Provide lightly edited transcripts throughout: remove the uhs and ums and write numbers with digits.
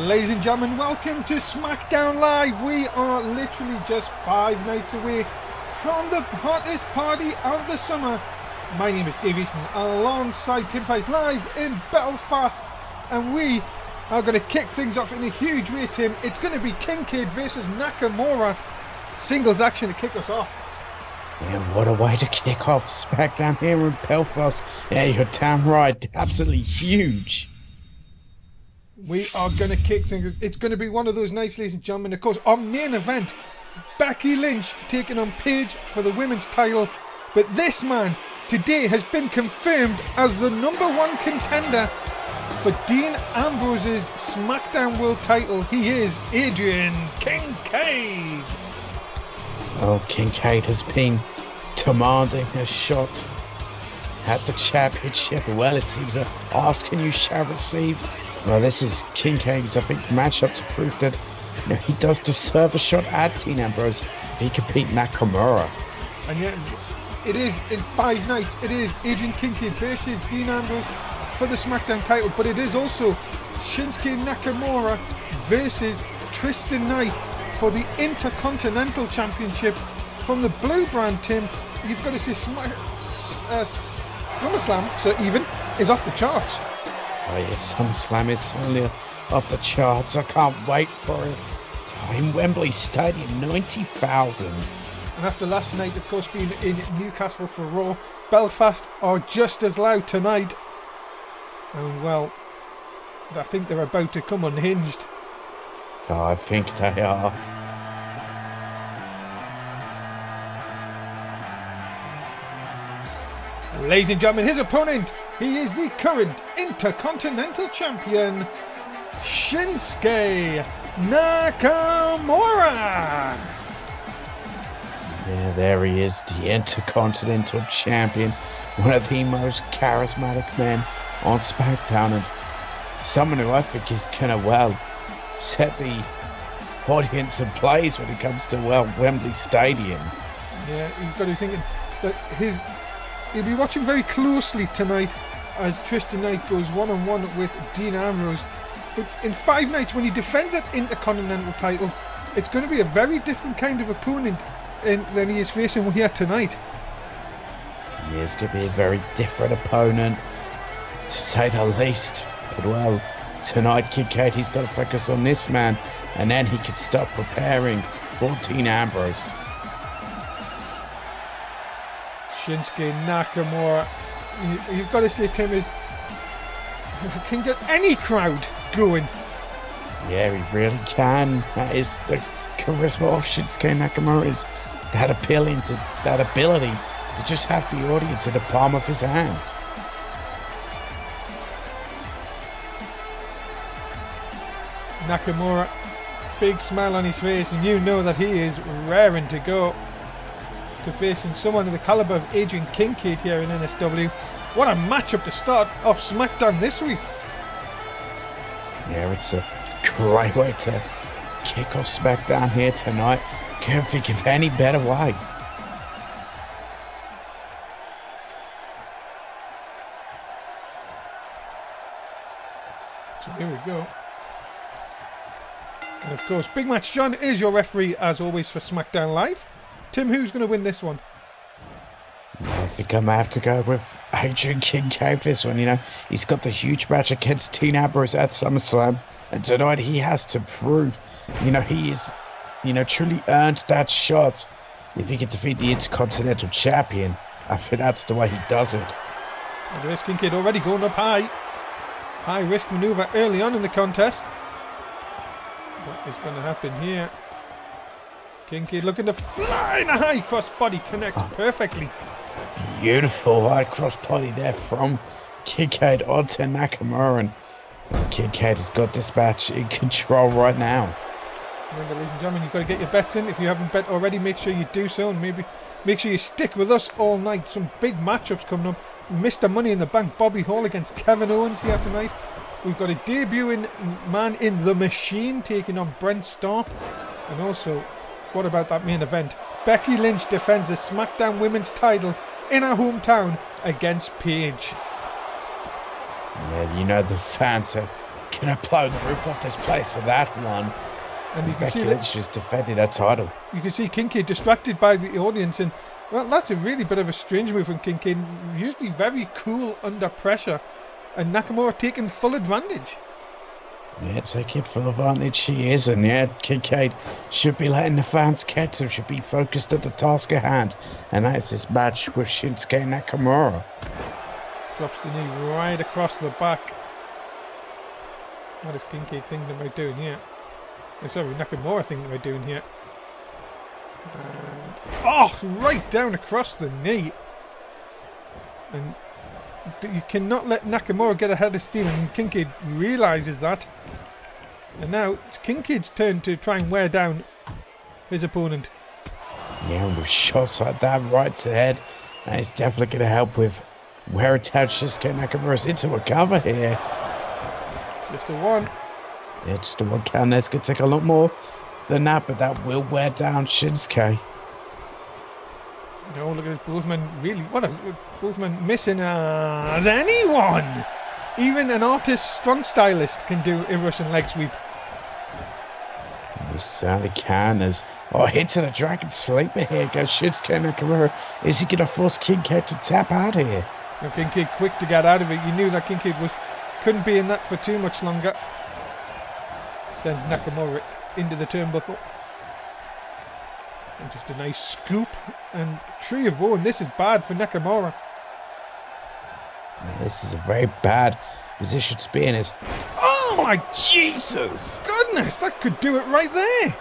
Ladies and gentlemen, welcome to Smackdown Live. We are literally just 5 nights away from the hottest party of the summer. My name is Dave Easton, alongside Tim Price, live in Belfast, and we are going to kick things off in a huge way, Tim. It's going to be Kincaid versus Nakamura. Singles action to kick us off. Yeah, what a way to kick off Smackdown here in Belfast. Yeah, you're damn right. Absolutely huge. We are going to kick things. It's going to be one of those nights, ladies and gentlemen. Of course, our main event, Becky Lynch taking on Paige for the women's title. But this man today has been confirmed as the #1 contender for Dean Ambrose's SmackDown World title. He is Adrian Kincaid. Oh, Kincaid has been demanding a shot at the championship. Well, it seems that ask and you shall receive. Well, this is Kincaid's, I think, matchup to prove that he does deserve a shot at Dean Ambrose if he can beat Nakamura. And yet, it is in 5 nights. It is Adrian Kincaid versus Dean Ambrose for the SmackDown title, but it is also Shinsuke Nakamura versus Tristan Knight for the Intercontinental Championship from the Blue brand. Tim, you've got to say SummerSlam, so even, is off the charts. Oh yes, SummerSlam is certainly off the charts. I can't wait for it. In Wembley Stadium, 90,000. And after last night, of course, being in Newcastle for Raw, Belfast are just as loud tonight. And well, I think they're about to come unhinged. Oh, I think they are. Ladies and gentlemen, his opponent, he is the current Intercontinental Champion, Shinsuke Nakamura. Yeah, there he is, the Intercontinental Champion, one of the most charismatic men on SmackDown, and someone who I think is going to, well, set the audience ablaze when it comes to, well, Wembley Stadium. Yeah, you've got to think that he'll be watching very closely tonight as Tristan Knight goes one-on-one with Dean Ambrose. But in 5 nights, when he defends that Intercontinental title, it's going to be a very different kind of opponent than he is facing here tonight. He is going to be a very different opponent, to say the least. But well, tonight, Kincaid, he's got to focus on this man, and then he can start preparing for Dean Ambrose. Shinsuke Nakamura, you've got to say, Tim, can get any crowd going. Yeah, he really can. That is the charisma of Shinsuke Nakamura, is that ability to just have the audience in the palm of his hands. Nakamura, big smile on his face, and you know that he is raring to go to facing someone of the caliber of Adrian Kincaid here in NSW. What a matchup to start off SmackDown this week. Yeah, it's a great way to kick off SmackDown here tonight. Can't think of any better way. So here we go. And of course, Big Match John is your referee as always for SmackDown Live. Tim, who's going to win this one? I think I might have to go with Adrian Kincaid for this one. He's got the huge match against Dean Ambrose at SummerSlam, and tonight he has to prove, he is, truly earned that shot. If he can defeat the Intercontinental Champion, I think that's the way he does it. And there's Kincaid already going up high. High risk maneuver early on in the contest. What is going to happen here? Kincaid looking to fly in a high cross body, connects perfectly. Beautiful high cross body there from Kincaid onto Nakamura, and Kincaid has got this match in control right now. Remember, ladies and gentlemen, you've got to get your bets in. If you haven't bet already, make sure you do so, and maybe make sure you stick with us all night. Some big matchups coming up. Mr. Money in the Bank, Bobby Hall against Kevin Owens here tonight. We've got a debuting Man in the Machine taking on Brent Starr, and also, what about that main event? Becky Lynch defends the SmackDown Women's title in her hometown against Paige. Yeah, the fans are Gonna blow the roof off this place for that one. And you can Becky see Lynch just defended her title. You can see Kincaid distracted by the audience, and well, that's a really bit of a strange move from Kincaid. Usually very cool under pressure, and Nakamura taking full advantage. Yeah, taking full advantage she is, and yeah, Kincaid should be letting the fans catch her, should be focused at the task at hand, and that is this match with Shinsuke Nakamura. Drops the knee right across the back. What is Kincaid thinking about doing here? Oh, sorry, Nakamura thinking about doing here. And, oh, right down across the knee. And you cannot let Nakamura get ahead of steam, and Kincaid realises that. And now it's Kincaid's turn to try and wear down his opponent. Yeah, with shots like that right to the head, that is definitely going to help with wearing down Shinsuke Nakamura's into a cover here. Just the one. Yeah, just the one count. That's going to take a lot more than that, but that will wear down Shinsuke. No, look at this. Both men really, both men missing as anyone. Even an artist, strong stylist can do a Russian leg sweep. He certainly can. As hits of the Dragon Sleeper here goes Shinsuke Nakamura. Is he going to force Kincaid to tap out here? No, Kincaid quick to get out of it. You knew that Kincaid couldn't be in that for too much longer. Sends Nakamura into the turnbuckle. And just a nice scoop. And Tree of Woe, and this is bad for Nakamura. This is a very bad position to be in. Oh my Jesus! Goodness, that could do it right there.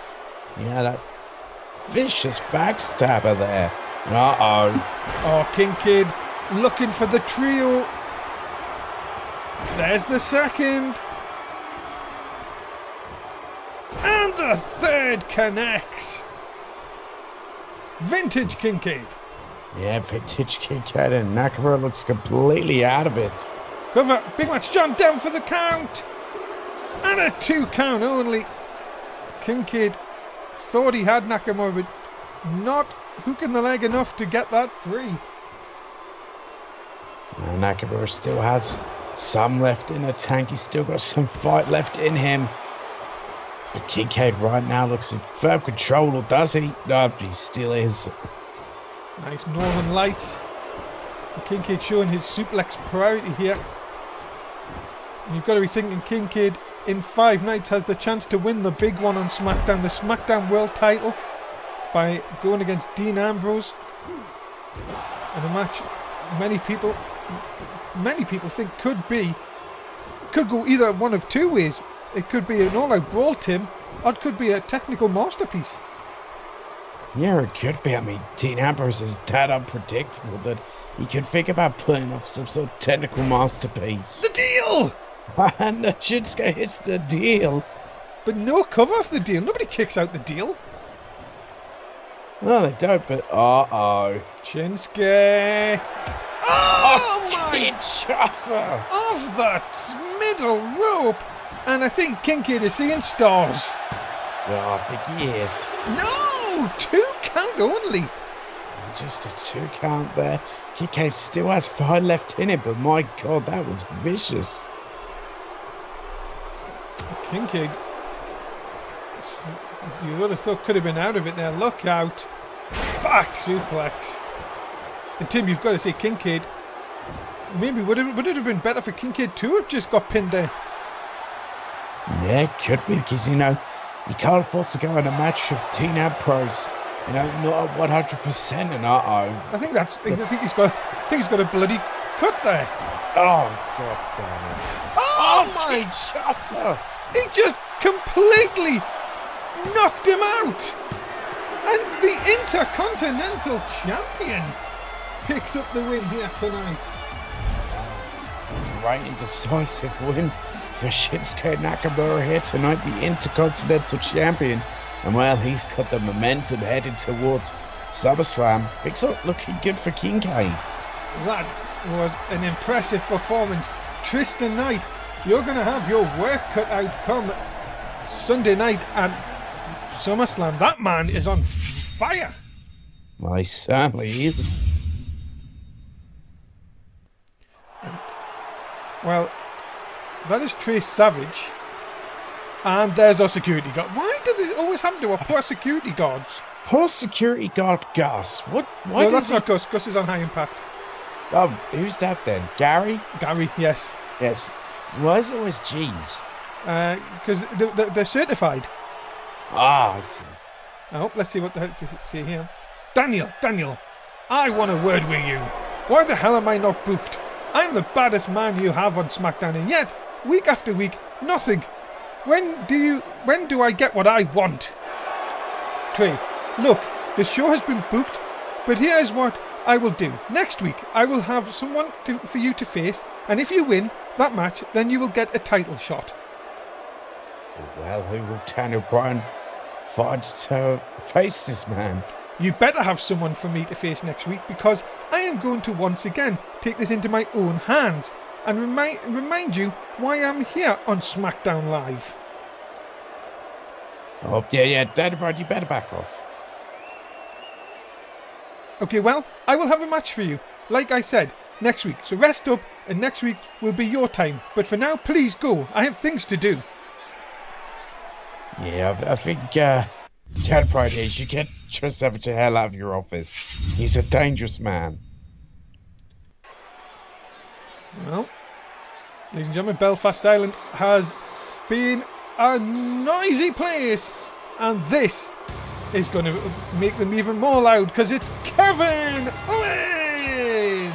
Yeah, that vicious backstabber there. Uh-oh. Oh, Kincaid looking for the trio. There's the second. And the third connects. Vintage Kincaid. Yeah, vintage Kincaid, and Nakamura looks completely out of it. Cover, Big Match John down for the count. And a 2 count only. Kincaid thought he had Nakamura, but not hooking the leg enough to get that 3. Now Nakamura still has some left in the tank. He's still got some fight left in him. But Kincaid right now looks in firm control, or does he? No, he still is. Nice Northern Lights. Kincaid showing his suplex priority here. And you've got to be thinking Kincaid in 5 nights has the chance to win the big one on SmackDown, the SmackDown World title, by going against Dean Ambrose. And a match many people think could go either one of 2 ways. It could be an all-out brawl, Tim, or it could be a technical masterpiece. Yeah, it could be. I mean, Dean Ambrose is that unpredictable that he could think about pulling off some sort of technical masterpiece. The deal! And Shinsuke hits the deal. But no cover off the deal. Nobody kicks out the deal. No, they don't, but uh-oh. Shinsuke. Oh my! Kinshasa! Off the middle rope. And I think Kincaid is seeing stars. Oh, I think he is. No! 2 count only. Just a 2 count there. Kincaid still has 5 left in it, but my God, that was vicious. Kincaid, you would have thought could have been out of it there. Look out. Back suplex. And Tim, you've got to say Kincaid. Maybe would it have been better for Kincaid to have just got pinned there? Yeah, it could be, because, you can't afford to go in a match with Dean Ambrose, not at 100%, and I think he's got a bloody cut there. Oh, God damn it. Oh my! Kinshasa! He just completely knocked him out. And the Intercontinental Champion picks up the win here tonight. Right and decisive win for Shinsuke Nakamura here tonight, the Intercontinental Champion. And well, he's got the momentum heading towards SummerSlam. Things are looking good for Kincaid. That was an impressive performance. Tristan Knight, you're going to have your work cut out come Sunday night at SummerSlam. That man is on fire. Well, he certainly is. Well, That is Trace Savage. And there's our security guard. Why do this always happen to our poor security guards? Poor security guard Gus. What? Why No, does that's not Gus. Gus is on high impact. Oh, who's that then? Gary? Gary, yes. Yes. Why is it always G's? Because they're certified. Ah, I see. Oh, let's see what the heck to see here. Daniel, I want a word with you. Why the hell am I not booked? I'm the baddest man you have on SmackDown, and yet, week after week, nothing. When do I get what I want? Trey, look, the show has been booked, but here's what I will do. Next week, I will have someone for you to face, and if you win that match, then you will get a title shot. Well, who will Daniel Bryan find to face this man? You better have someone for me to face next week, because I am going to once again take this into my own hands and remind you why I'm here on Smackdown Live. Oh, yeah, Daniel Bryan, you better back off. Okay, well, I will have a match for you, like I said, next week. So rest up, and next week will be your time. But for now, please go. I have things to do. Yeah, I think Daniel Bryan, you should get Trace Savage the hell out of your office. He's a dangerous man. Well, ladies and gentlemen, Belfast Island has been a noisy place, and this is going to make them even more loud because it's Kevin Owens!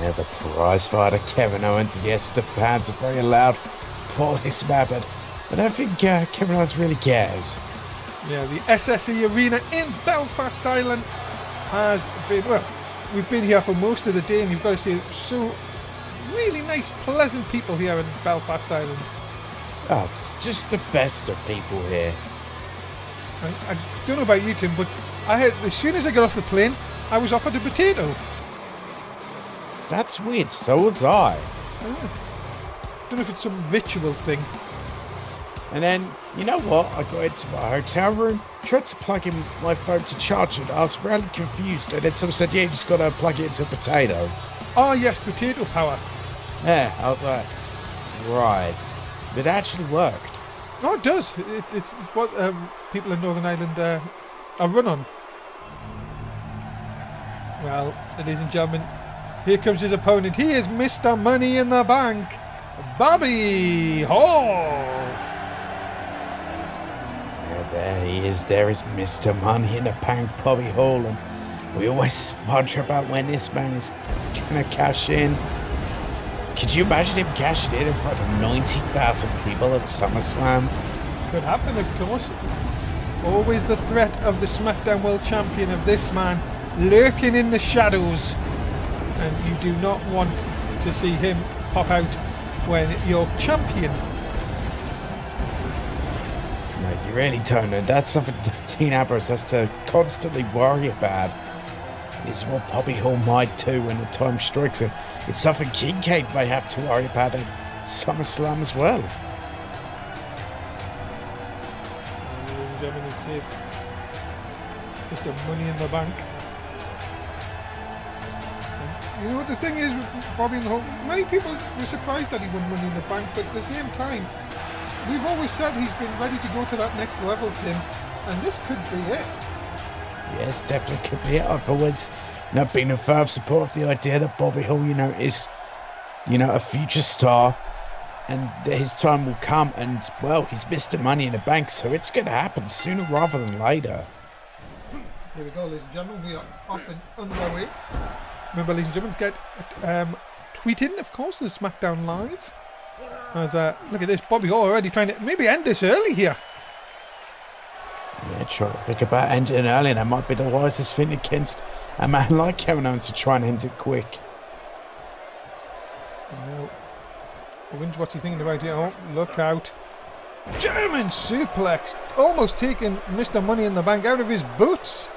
Yeah, the prize fighter Kevin Owens. Yes, the fans are very loud for this man, but I don't think Kevin Owens really cares. Yeah, the SSE Arena in Belfast Island has been, well, we've been here for most of the day, and you've got to see so really nice, pleasant people here in Belfast Island. Oh, just the best of people here. I don't know about you, Tim, but I had, as soon as I got off the plane, I was offered a potato. That's weird, so was I. Don't know if it's some ritual thing. And then, you know what? I got into my hotel room, tried to plug in my phone to charge it. I was really confused, and then someone said, yeah, you just got to plug it into a potato. Oh, yes, potato power. Yeah, I was like, right. It actually worked. Oh, it does. It's what people in Northern Ireland are run on. Well, ladies and gentlemen, here comes his opponent. He is Mr. Money in the Bank, Bobby Hall. Yeah, there he is. There is Mr. Money in the Bank, Bobby Hall. And we always wonder about when this man is going to cash in. Could you imagine him cashing in front of 90,000 people at SummerSlam? Could happen, of course. Always the threat of the SmackDown World Champion, of this man lurking in the shadows. And you do not want to see him pop out when you're champion. No, you really don't. And that's something Dean Ambrose has to constantly worry about. Is what Bobby Hall might do when the time strikes him. It's something Kincaid may have to worry about at SummerSlam as well. Ladies and gentlemen, it's Mr. Money in the Bank. And you know what the thing is with Bobby and the Hall? Many people were surprised that he won Money in the Bank, but at the same time, we've always said he's been ready to go to that next level, Tim, and this could be it. Yes, definitely could be it. I've always been a firm supporter of the idea that Bobby Hall, is, a future star, and that his time will come. And well, he's Mr. Money in the Bank, so it's going to happen sooner rather than later. Here we go, ladies and gentlemen. We are off and underway. Remember, ladies and gentlemen, get tweet in, of course, as SmackDown Live. As look at this, Bobby Hall already trying to maybe end this early here. Yeah, trying to think about ending early. That might be the wisest thing against a man like Kevin Owens, to try and end it quick. Now, what's he thinking about here? Oh, look out. German suplex, almost taking Mr. Money in the Bank out of his boots.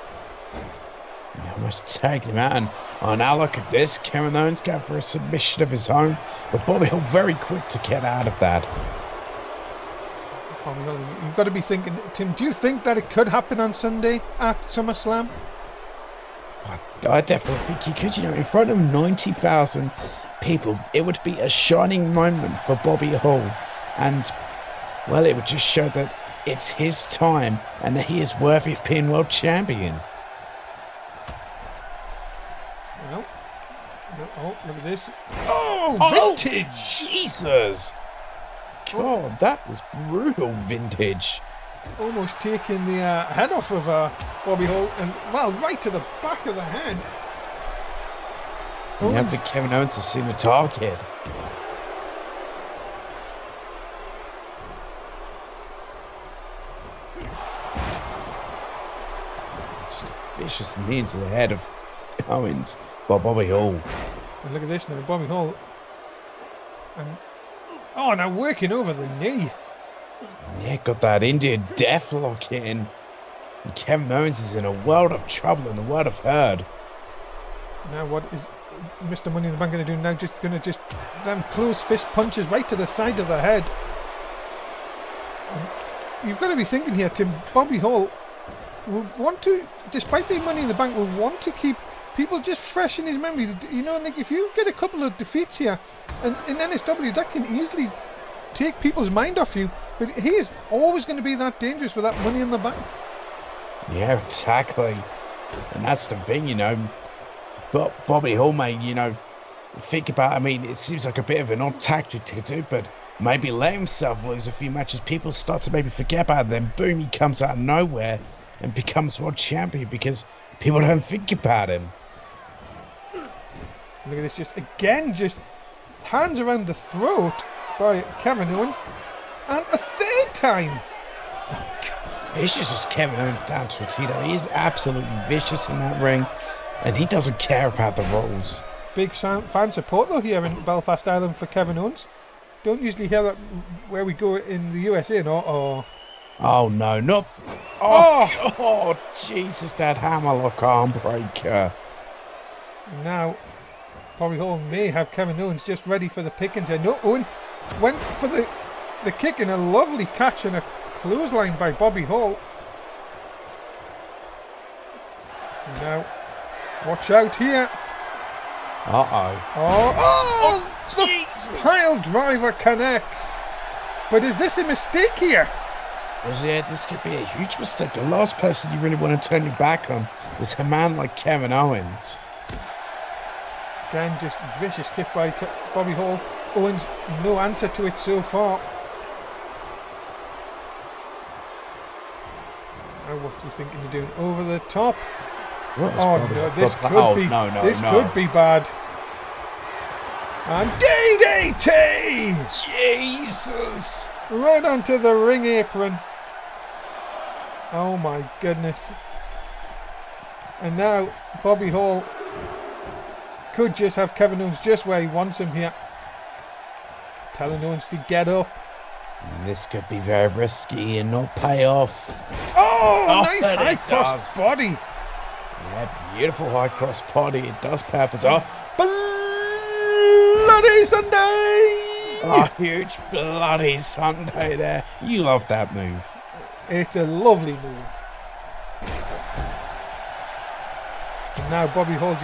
He almost tagged him out. And now look at this. Kevin Owens going for a submission of his own. But Bobby Hall very quick to get out of that. You've got to be thinking, Tim, do you think that it could happen on Sunday at SummerSlam? I definitely think he could. In front of 90,000 people, it would be a shining moment for Bobby Hall. And, well, it would just show that it's his time and that he is worthy of being world champion. Well, oh, look at this. Oh, vintage! Oh, Jesus! God, that was brutal vintage. Almost taking the head off of Bobby Hall, and, well, right to the back of the head. Yeah, but Kevin Owens has seen the target. Just a vicious knee into the head of Owens by Bobby Hall. And look at this now, Bobby Hall. And, oh, now working over the knee. Yeah, got that Indian deathlock in. And Kevin Owens is in a world of trouble, in the world of hurt. Now what is Mr. Money in the Bank going to do now? Just going to them close fist punches right to the side of the head. And you've got to be thinking here, Tim. Bobby Hall will want to, despite being Money in the Bank, will want to keep people just fresh in his memory. You know, like if you get a couple of defeats here, and in NSW, that can easily take people's mind off you. But he is always going to be that dangerous with that Money in the Bank. Yeah, exactly. And that's the thing, you know. But Bobby Hall may, you know, think about, I mean, it seems like a bit of an odd tactic to do, but maybe let himself lose a few matches. People start to maybe forget about it. Then boom, he comes out of nowhere and becomes world champion because people don't think about him. Look at this, just hands around the throat by Kevin Owens. And a third time. It's just Kevin Owens down to a Tito. He is absolutely vicious in that ring. And he doesn't care about the rules. Big fan support though here in Belfast, Ireland for Kevin Owens. Don't usually hear that where we go in the USA, no? Oh no, not... Oh, God, Jesus, that hammerlock arm breaker. Now, Bobby Hall may have Kevin Owens just ready for the pickings. I know Owen went for the kick, and a lovely catch and a clothesline by Bobby Hall. Now, watch out here. Uh-oh. The Jesus. pile driver connects. But is this a mistake here? Well, yeah, this could be a huge mistake. The last person you really want to turn your back on is a man like Kevin Owens. Again, just vicious kick by Bobby Hall. Owens, no answer to it so far. Now what are you thinking of doing? Over the top? Oh no, this could be bad. And DDT! Jesus! Right onto the ring apron. Oh my goodness. And now Bobby Hall could just have Kevin Owens just where he wants him here. Telling Owens to get up. This could be very risky and not pay off. Oh, nice high cross body. Yeah, beautiful high cross body. It does pay off as well. Bloody Sunday! Oh, huge bloody Sunday there. You love that move. It's a lovely move. And now Bobby Hall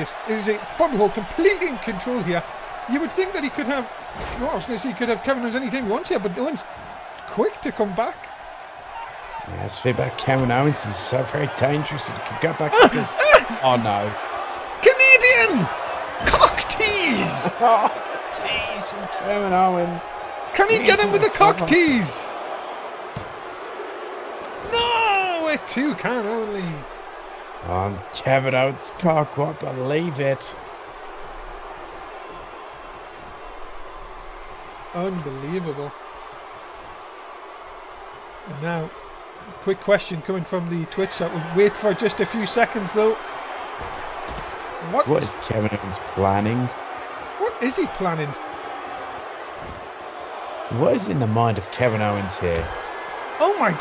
Bobby Hall completely in control here. You would think that he could have, I was going to say he could have Kevin Owens anytime he wants here, but Owens quick to come back. Yeah, that's the thing about Kevin Owens. He's so very dangerous. He could go back. Oh no! Canadian cock tease. Oh, tease from Kevin Owens. Can he get him with the cock tease? No, it too can only. Kevin Owens can't quite believe it. Unbelievable. And now, quick question coming from the Twitch chat. We'll wait for just a few seconds though. What is Kevin Owens planning? What is he planning? What is in the mind of Kevin Owens here? Oh my!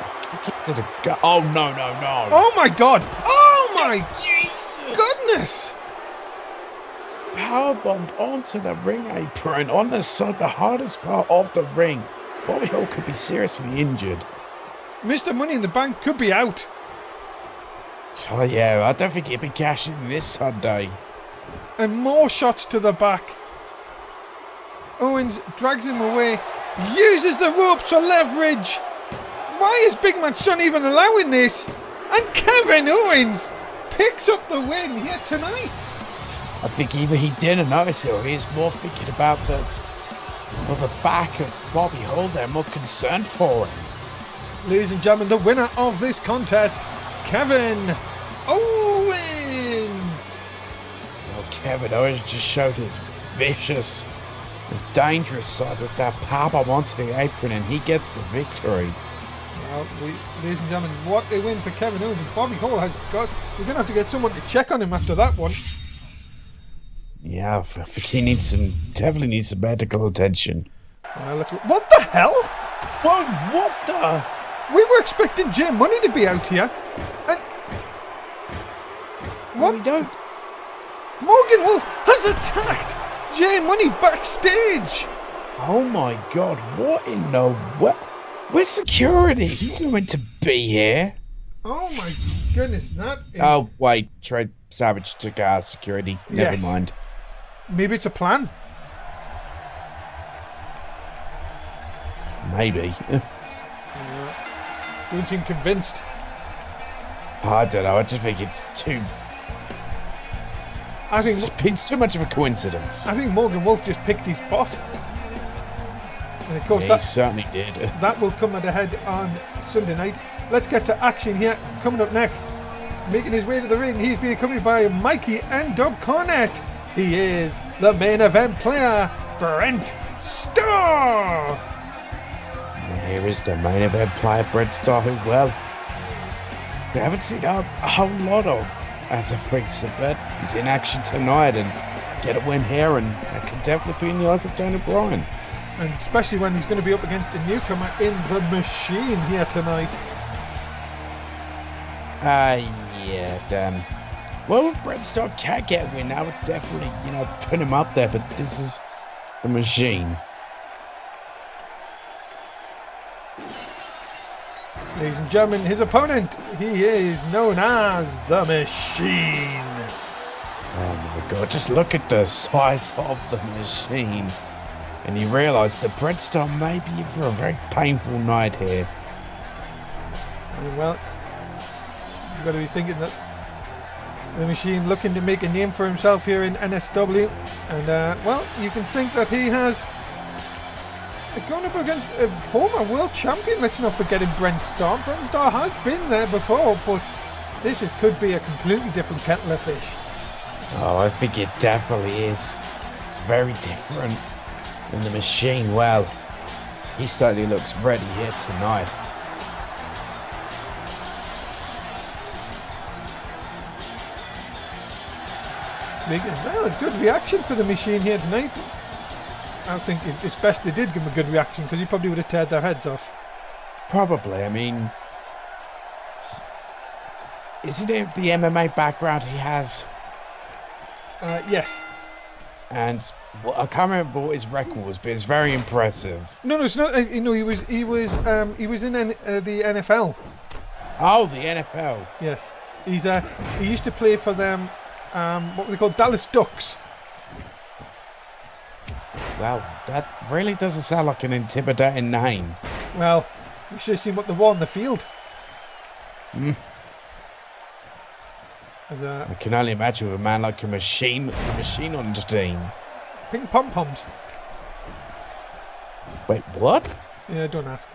Oh no no no! Oh my God! Oh my Jesus! Goodness! Powerbomb onto the ring apron on the side, the hardest part of the ring. Bobby Hall could be seriously injured. Mr. Money in the Bank could be out. Oh yeah, I don't think he'll be cashing this Sunday. And more shots to the back. Owens drags him away, uses the ropes for leverage. Why is Big Man Sean even allowing this? And Kevin Owens picks up the win here tonight. I think either he didn't notice it or he's more thinking about the back of Bobby Hall there, more concerned for him. Ladies and gentlemen, the winner of this contest, Kevin Owens. Well, Kevin Owens just showed his vicious, dangerous side with that powerbomb onto the apron, and he gets the victory. Well, ladies and gentlemen, what a win for Kevin Owens. And Bobby Hall has got... We're going to have to get someone to check on him after that one. Yeah, I think he definitely needs some medical attention. Let's go. What the hell? Whoa, what the? We were expecting Jay Money to be out here. And... What? We don't. Morgan Wolf has attacked Jay Money backstage. Oh my god, what in the... Where's security? He's not meant to be here. Oh my goodness, that is... Oh, wait, Trey Savage took our security. Never mind. Maybe it's a plan. Maybe. Don't seem convinced. I don't know, I just think it's too... It's too much of a coincidence. I think Morgan Wolf just picked his spot. And of course, he certainly did. That will come at a head on Sunday night. Let's get to action here. Coming up next, making his way to the ring, he's being accompanied by Mikey and Dub Cornette. He is the main event player, Brent Starr. And here is the main event player, Brent Starr, who, well, we haven't seen a whole lot of as of recent, but he's in action tonight and get a win here, and that can definitely be in the eyes of Daniel Bryan. And especially when he's going to be up against a newcomer in the Machine here tonight. Yeah, damn. Well, Brent Starr can get a win, I would definitely, put him up there, but this is the Machine. Ladies and gentlemen, his opponent, he is known as the Machine. Oh my god, just look at the size of the Machine. And you realise that Brent Starr may be in for a very painful night here. Well, you've got to be thinking that the Machine looking to make a name for himself here in NSW. And, well, you can think that he has gone up against a former world champion. Let's not forget him, Brent Starr. Brent Starr has been there before, but this could be a completely different kettle of fish. Oh, I think it definitely is. It's very different. And the Machine, well, he certainly looks ready here tonight. Well, a good reaction for the Machine here tonight. I think it's best they did give him a good reaction, because he probably would have teared their heads off. Probably. I mean, isn't it the MMA background he has? Yes. And I can't remember what his record was, but it's very impressive. No, it's not. He was in the NFL. Oh, the NFL. Yes, he used to play for them. What were they called? Dallas Ducks. Well, that really doesn't sound like an intimidating name. Well, you should have seen what they wore on the field. I can only imagine with a man like a Machine on the team. Pink pom-poms. Wait, what? Yeah, don't ask.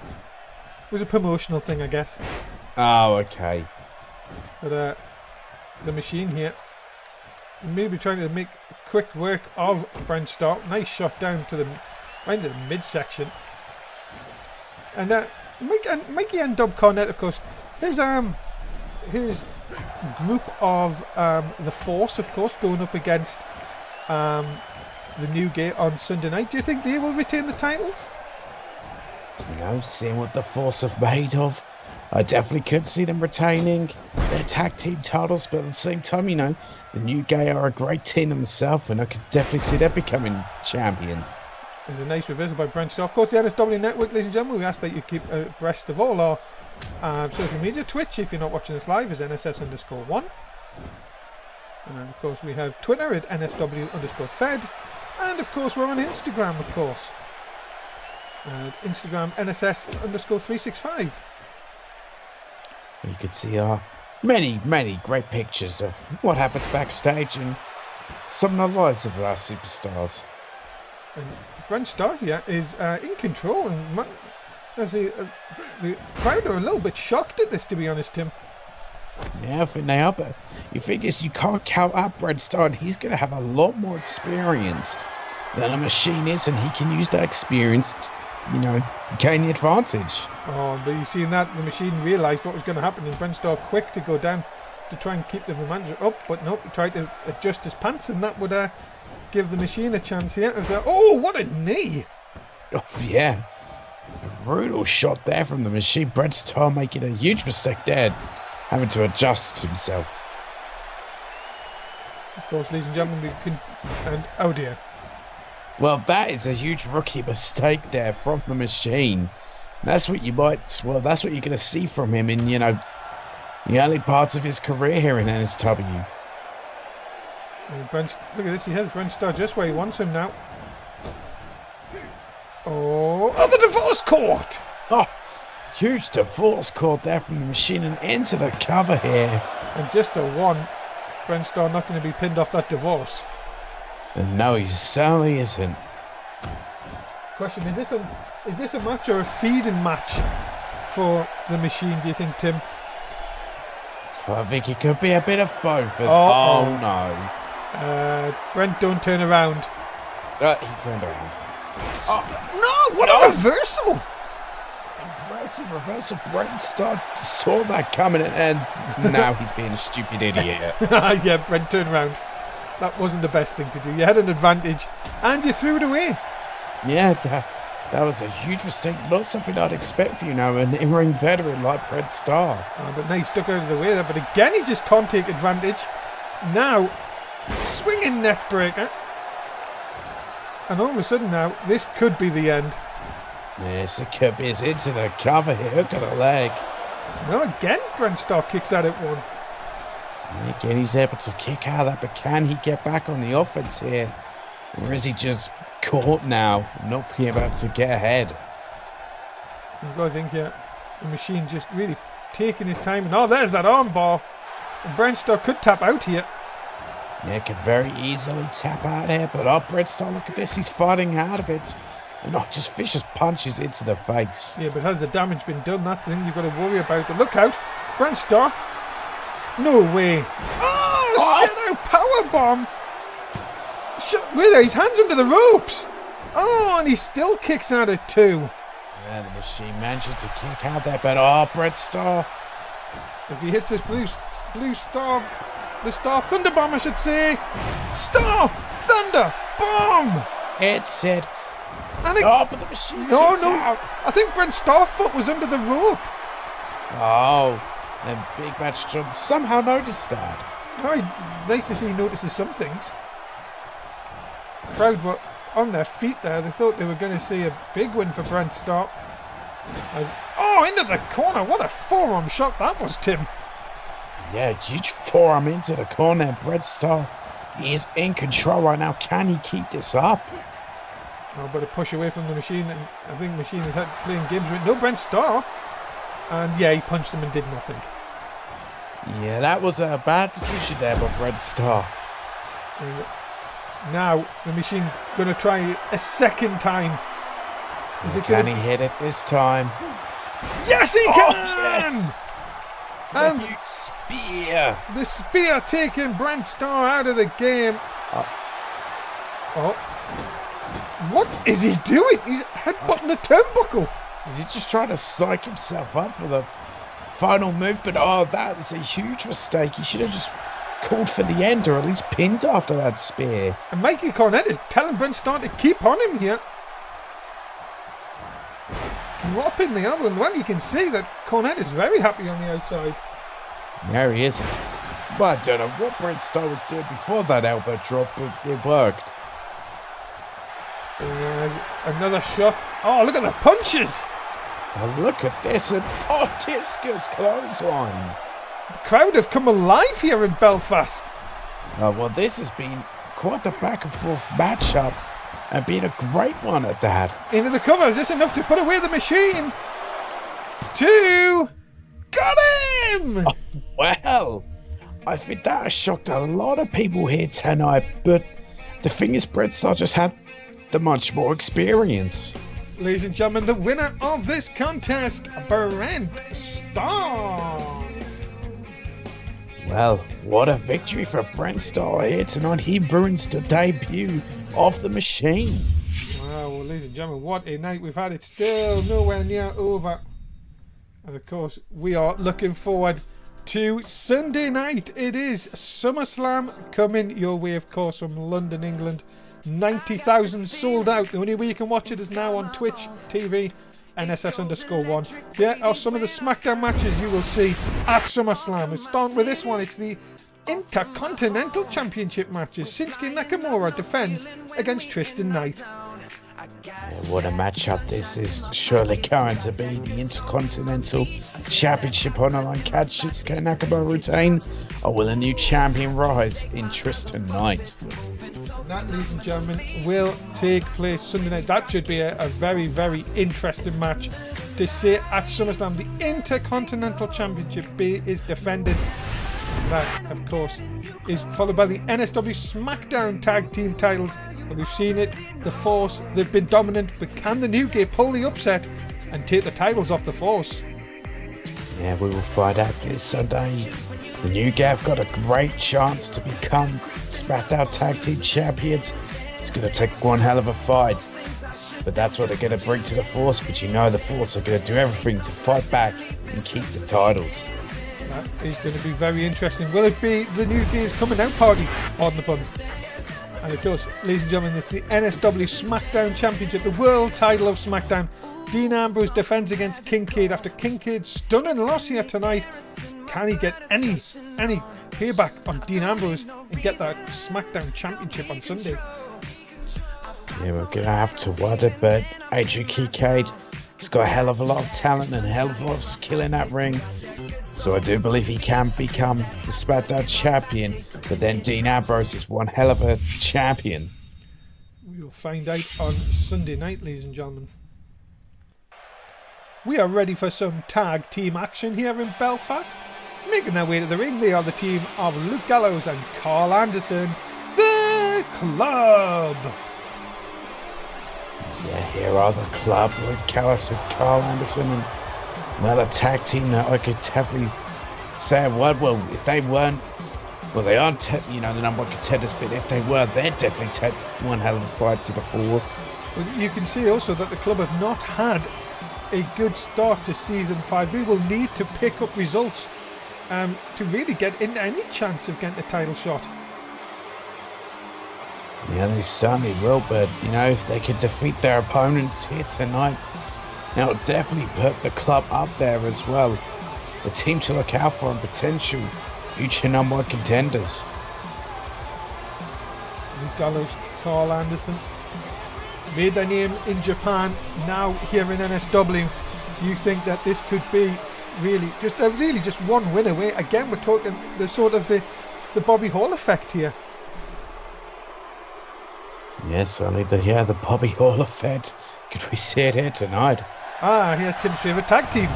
It was a promotional thing, I guess. Oh, okay. But the Machine here, maybe trying to make quick work of Brent Starr. Nice shot down to right into the midsection. And Mikey and Dub Cornette, of course, his group of the Force, of course, going up against the New Gate on Sunday night. Do you think they will retain the titles? Seeing what the Force have made of, I definitely could see them retaining their tag team titles, but at the same time, the New Gate are a great team themselves, and I could definitely see them becoming champions. There's a nice reversal by Brent Starr. Of course, the NSW Network, ladies and gentlemen, we ask that you keep abreast of all our social media. Twitch, if you're not watching this live, is NSS_1. And of course, we have Twitter at NSW_Fed. And of course we're on Instagram, of course. Instagram NSS_365. You can see many great pictures of what happens backstage and some of the lives of our superstars. And Brent Starr here is in control, and as the crowd are a little bit shocked at this, to be honest, Tim. Yeah, I think they are, but you figure you can't count out Brent Starr, and he's going to have a lot more experience than a machine is, and he can use that experience to, you know, gain the advantage. Oh, but you seen that? The machine realised what was going to happen, and Brent Starr quick to go down to try and keep the manager up, but nope, he tried to adjust his pants, and that would give the machine a chance here. Oh, what a knee! Oh, yeah. Brutal shot there from the machine. Brent Starr making a huge mistake there, having to adjust himself. Of course, ladies and gentlemen, oh dear. Well, that is a huge rookie mistake there from the machine. That's what that's what you're going to see from him in, you know, the early parts of his career here in NSW. Look at this, he has Brent Starr just where he wants him now. Oh, the divorce court! Oh, huge divorce court there from the machine and into the cover here. And just a one. Brent Starr not going to be pinned off that divorce. And no, he certainly isn't. Question, is this a match or a feeding match for the machine, do you think, Tim? I think it could be a bit of both. Oh no. Brent, don't turn around. He turned around. No, what a reversal! Impressive reversal. Brent Starr saw that coming and now he's being a stupid idiot. Yeah, Brent, turn around. That wasn't the best thing to do. You had an advantage and you threw it away. Yeah, that was a huge mistake. Not something I'd expect for you now, an in-ring veteran like Brent Starr. But now he stuck out of the way there. But again, he just can't take advantage. Now, swinging neck breaker. And all of a sudden now, this could be the end. Yes, it could be. It's into the cover here. Hook of the leg. No, again, Brent Starr kicks out at one. And again, he's able to kick out of that, but can he get back on the offense here? Or is he just caught now, not being able to get ahead? You've got to think here, the machine just really taking his time. And there's that armbar. And Brent Starr could tap out here. Yeah, could very easily tap out here, but Brent Starr, look at this, he's fighting out of it. And not just vicious punches into the face. Yeah, but has the damage been done? That's the thing you've got to worry about. But look out, Brent Starr. No way. Shut out powerbomb. With his hands under the ropes. And he still kicks out at two. Yeah, the machine managed to kick out there, but Brent Starr. If he hits this blue star, the Star Thunder Bomb, I should say. Star Thunder Bomb. It's it. And but the machine kicks out. I think Brent Starr's foot was under the rope. And Big Match John somehow noticed that. Nice to see he notices some things. The crowd were on their feet there. They thought they were going to see a big win for Brent Starr. Into the corner. What a forearm shot that was, Tim. Yeah, huge forearm into the corner. Brent Starr is in control right now. Can he keep this up? But a push away from the machine. And I think the machine is playing games with no Brent Starr. And yeah, he punched him and did nothing. Yeah, that was a bad decision there by Brent Starr. And now the machine going to try a second time. Can he hit it this time? Yes, he can! Yes! And a spear. The spear taking Brent Starr out of the game. What is he doing? He's headbutting the turnbuckle. Is he just trying to psych himself up for the final move? But that is a huge mistake. He should have just called for the end, or at least pinned after that spear. And Mikey Cornette is telling Brent Starr to keep on him here. Dropping the elbow, and well, you can see that Cornette is very happy on the outside. There he is. But I don't know what Brent Starr was doing before that elbow drop, but it worked. Another shot. Look at the punches. Look at this, and Tisca's clothesline. The crowd have come alive here in Belfast. Well, this has been quite the back and forth matchup. and being a great one at that. Into the cover. Is this enough to put away the machine? 2. Got him! Oh, well, I think that has shocked a lot of people here tonight, but the thing is, Brett Starr just had the much more experience. Ladies and gentlemen, the winner of this contest, Brent Starr. Well, what a victory for Brent Starr here tonight. He ruins the debut of the machine. Wow, well, ladies and gentlemen, what a night we've had. It's still nowhere near over. And of course, we are looking forward to Sunday night. It is SummerSlam coming your way, of course, from London, England. 90,000 sold out. The only way you can watch it is now on Twitch TV, NSS_1. Here are some of the SmackDown matches you will see at SummerSlam. We'll start with this one. It's the Intercontinental Championship matches. Shinsuke Nakamura defends against Tristan Knight. What a matchup this is. Surely going to be the Intercontinental Championship on the line. Can Shinsuke Nakamura retain, or will a new champion rise in Tristan Knight? That, ladies and gentlemen, will take place Sunday night. That should be a very, very interesting match to see at SummerSlam. The Intercontinental Championship is defended. That, of course, is followed by the NSW Smackdown Tag Team titles. And we've seen it, the Force, they've been dominant, but can the New Day pull the upset and take the titles off the Force? Yeah, we will find out this Sunday. The New Day have got a great chance to become SmackDown Tag Team Champions. It's going to take one hell of a fight, but that's what they're going to bring to the Force. But you know the Force are going to do everything to fight back and keep the titles. That is going to be very interesting. Will it be the New Day's coming out party on the bun? And of course, ladies and gentlemen, it's the NSW Smackdown Championship, the world title of SmackDown. Dean Ambrose defends against Kincaid after Kincaid's stunning loss here tonight. Can he get any payback on Dean Ambrose and get that SmackDown Championship on Sunday? Yeah, we're going to have to wonder, but Adrian Kincaid has got a hell of a lot of talent and a hell of a lot of skill in that ring. So I do believe he can become the SmackDown champion, but then Dean Ambrose is one hell of a champion. We will find out on Sunday night, ladies and gentlemen. We are ready for some tag team action here in Belfast. Making their way to the ring, they are the team of Luke Gallows and Carl Anderson, the Club. So yeah, here are the Club, Luke Gallows and Carl Anderson, and another tag team that I could definitely say, well, if they weren't, well, they aren't, the number one contenders, but if they were, they'd definitely take one hell of a fight to the Force. Well, you can see also that the Club have not had a good start to Season 5. They will need to pick up results to really get into any chance of getting a title shot. Yeah, they certainly will, but, if they can defeat their opponents here tonight, it'll definitely put the Club up there as well. The team to look out for and potential future number one contenders. Luke Gallows, Carl Anderson, made their name in Japan, now here in NSW. You think that this could be really just one win away? Again, we're talking the Bobby Hall effect here. Yes, certainly the Bobby Hall effect. Could we see it here tonight? Ah, here's Tim's favourite tag team.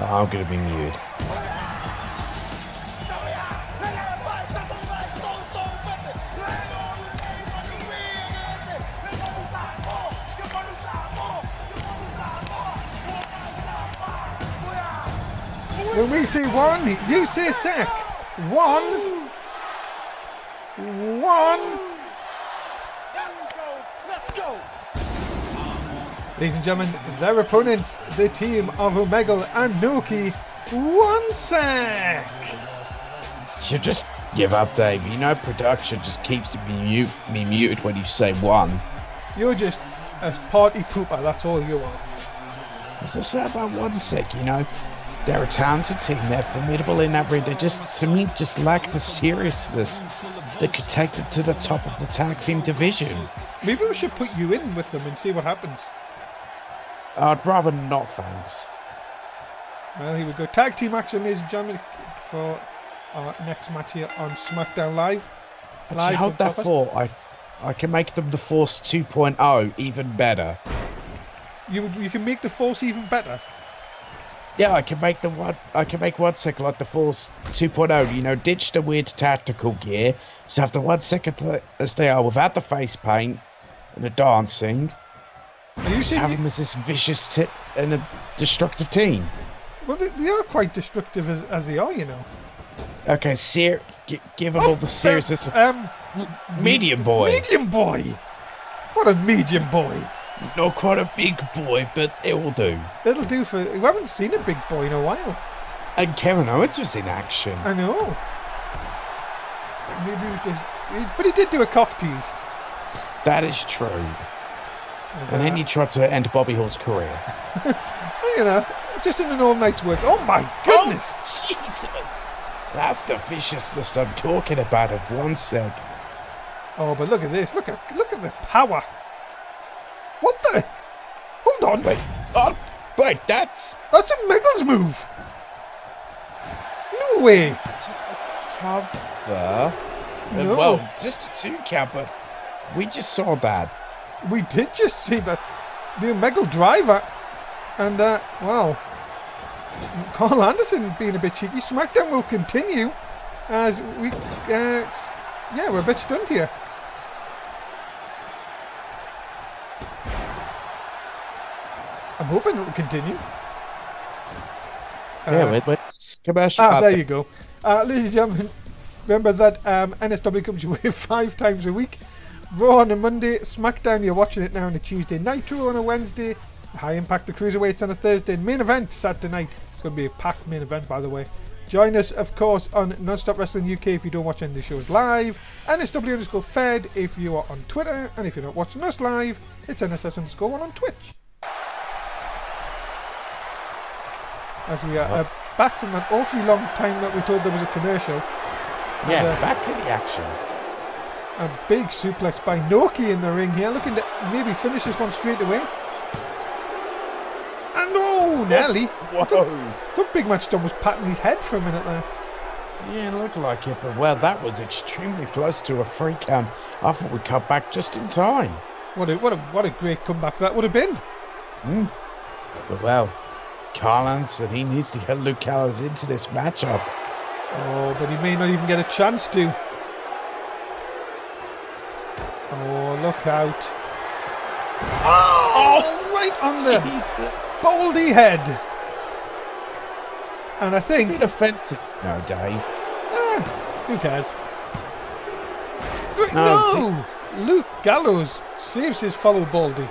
Oh, I'm going to be muted. When we say one, you say sec. One. Let's go. Ladies and gentlemen, their opponents, the team of Omegle and Noki. 1 sec. You just give up, Dave. Production just keeps me muted when you say one. You're just a party pooper, that's all you are. What's to say about 1 sec, They're a talented team, they're formidable in that ring. They just, to me, just lack the seriousness that could take them to the top of the tag team division. Maybe we should put you in with them and see what happens. I'd rather not, thanks. Well, here we go. Tag team action, ladies and gentlemen, for our next match here on Smackdown Live. Actually, hold that thought. I can make them the Force 2.0 even better. You can make the Force even better. Yeah, I can make I can make 1 second like the Force 2.0. You know, ditch the weird tactical gear. Just have the 1 second as they are without the face paint and the dancing. Are you just have them as this vicious and a destructive team. Well, they are quite destructive as they are, you know. Okay, give them all the seriousness. Medium boy. Medium boy. What a medium boy. Not quite a big boy, but it will do. It'll do for... We haven't seen a big boy in a while. And Kevin Owens was in action. I know. Maybe he was just... But he did do a cock tease. That is true. And then he tried to end Bobby Hall's career. You know, just in an all-night's work. Oh my goodness! Oh, Jesus! That's the viciousness I'm talking about of 1 sec. Oh, but look at this. Look at the power. What the? Hold on. Wait, that's a Megal's move. No way. Cover. No. Well, just a 2 count, but we just saw that. We did just see that. The Megal driver. And, wow. Carl Anderson being a bit cheeky. Smackdown will continue as we, yeah, we're a bit stunned here. I'm hoping it'll continue. Yeah, let's commercial. There you go. Ladies and gentlemen, remember that NSW comes your way 5 times a week. Raw on a Monday, SmackDown, you're watching it now on a Tuesday, Nitro on a Wednesday, High Impact the Cruiserweights on a Thursday, and main event Saturday night. It's going to be a packed main event, by the way. Join us, of course, on Non-Stop Wrestling UK if you don't watch any of the shows live. NSW_Fed if you are on Twitter. And if you're not watching us live, it's NSS_1 on Twitch. As we are back from that awfully long time that we told there was a commercial. Yeah, and, back to the action. A big suplex by Noki in the ring here, looking to maybe finish this one straight away. And oh, Nelly! Whoa! I thought Big Match Dom was patting his head for a minute there. Yeah, it looked like it, but well, that was extremely close to a free count. I thought we'd cut back just in time. What a great comeback that would have been. But well, Carl Anderson, he needs to get Luke Gallows into this matchup. Oh, but he may not even get a chance to. Oh, look out. Oh, right on the boldy head. And I think... It's a bit offensive now, Dave. Who cares? No! Luke Gallows saves his fellow baldy.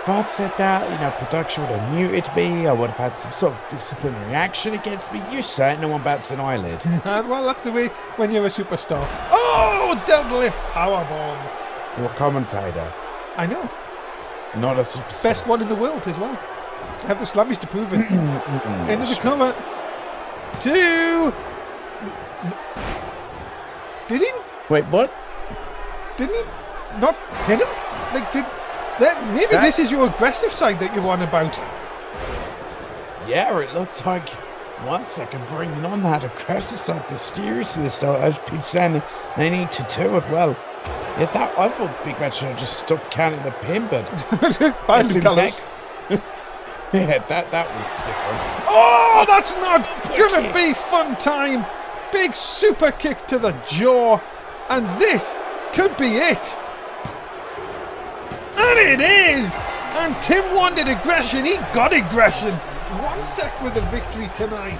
If I'd said that, you know, production would have muted me. I would have had some sort of disciplinary action against me. You say it, no one bats an eyelid. Well, that's the way when you're a superstar. Oh, deadlift powerbomb. You're a commentator. I know. Not a superstar. Best one in the world as well. I have the slammies to prove it. Into the cover. 2. Did he? Wait, what? Didn't he not pin him? Like, maybe this is your aggressive side that you're on about. Yeah, it looks like 1 second bringing on that aggressive side, the seriousness though, as been saying they need to do it well. Yeah, that I thought Big Match should have just stopped counting the pin, but yeah, that was different. Oh, that's not gonna be fun time. Big super kick to the jaw, and this could be it. And it is! And Tim wanted aggression, he got aggression! 1 sec with a victory tonight.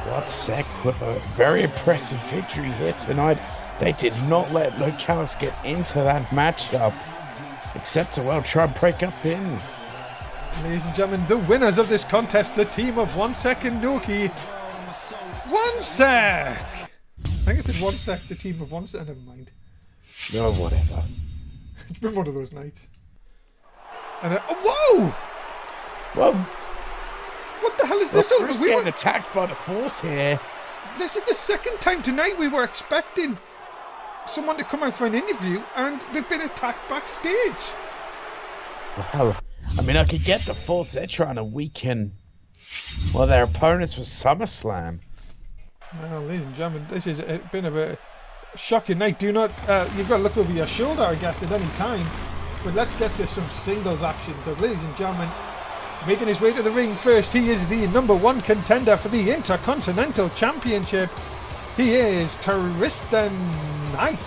1 sec with a very impressive victory here tonight. They did not let Luke Gallows get into that matchup, except to, well, try and break up pins. Ladies and gentlemen, the winners of this contest, the team of 1 sec and Noki. 1 sec! I think I said 1 sec, the team of 1 sec, never mind. No, whatever. It's been one of those nights. And whoa! Whoa! What the hell is this? We're getting attacked by the Force here. This is the second time tonight we were expecting someone to come out for an interview, and they've been attacked backstage. Well, I mean, I could get the Force. They're trying to weaken, well, their opponents for SummerSlam. Well, ladies and gentlemen, this has been shocking night. Do not, you've got to look over your shoulder, I guess, at any time. But let's get to some singles action, because, ladies and gentlemen, making his way to the ring first, he is the #1 contender for the Intercontinental Championship. He is Tristan Knight.